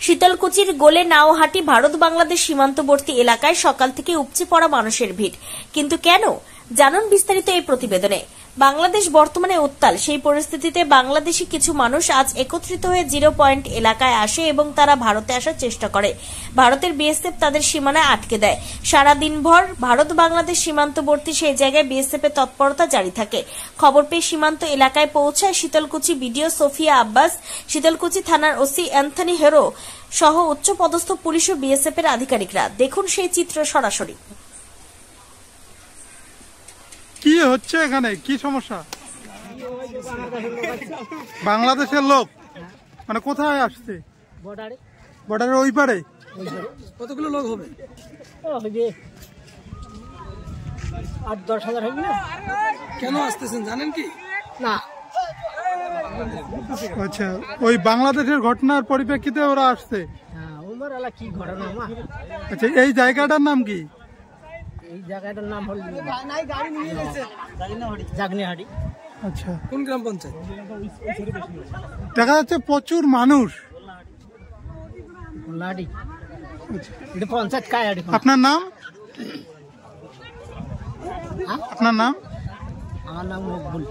শীতলকুচির গোলে নাওহাটি ভারত বাংলাদেশ সীমান্তবর্তী এলাকায় সকাল থেকে উপচে পড়া মানুষের ভিড়। কিন্তু কেন, জানুন বিস্তারিত এই প্রতিবেদনে। বাংলাদেশ বর্তমানে উত্তাল, সেই পরিস্থিতিতে বাংলাদেশি কিছু মানুষ আজ একত্রিত হয়ে 0 পয়েন্ট এলাকায় আসে এবং তারা ভারতে আসার চেষ্টা করে। ভারতের বিএসএফ তাদের সীমানায় আটকে দেয়। সারাদিনভর ভারত বাংলাদেশ সীমান্তবর্তী সেই জায়গায় বিএসএফ এর তৎপরতা জারি থাকে। খবর পেয়ে সীমান্ত এলাকায় পৌঁছায় শীতলকুচি বিডিও সোফিয়া আব্বাস, শীতলকুচি থানার ওসি অ্যান্থনি হেরো সহ উচ্চ পদস্থ পুলিশ ও বিএসএফ এর আধিকারিকরা। দেখুন সেই চিত্র সরাসরি। কি হচ্ছে এখানে, কি সমস্যা? বাংলাদেশের লোক মানে কোথায় আসছে? বর্ডারের ওই পারে। কতগুলো লোক হবে? 8-10 হাজার হবে না? কেন আসতেছেন জানেন কি? না। আচ্ছা, ওই বাংলাদেশের ঘটনার পরিপ্রেক্ষিতে ওরা আসছে। হ্যাঁ, ওমর আলা কি ঘটনা মা? আচ্ছা, এই জায়গাটার নাম কি? এই জায়গাটার নাম হল জাগনিহাটি। আচ্ছা, কোন গ্রাম পঞ্চায়েত? দেখা যাচ্ছে প্রচুর মানুষ। লাডি এটা পঞ্চায়েত কায়াডি। আপনার নাম? আপনার নাম? আমার নাম মকবুল।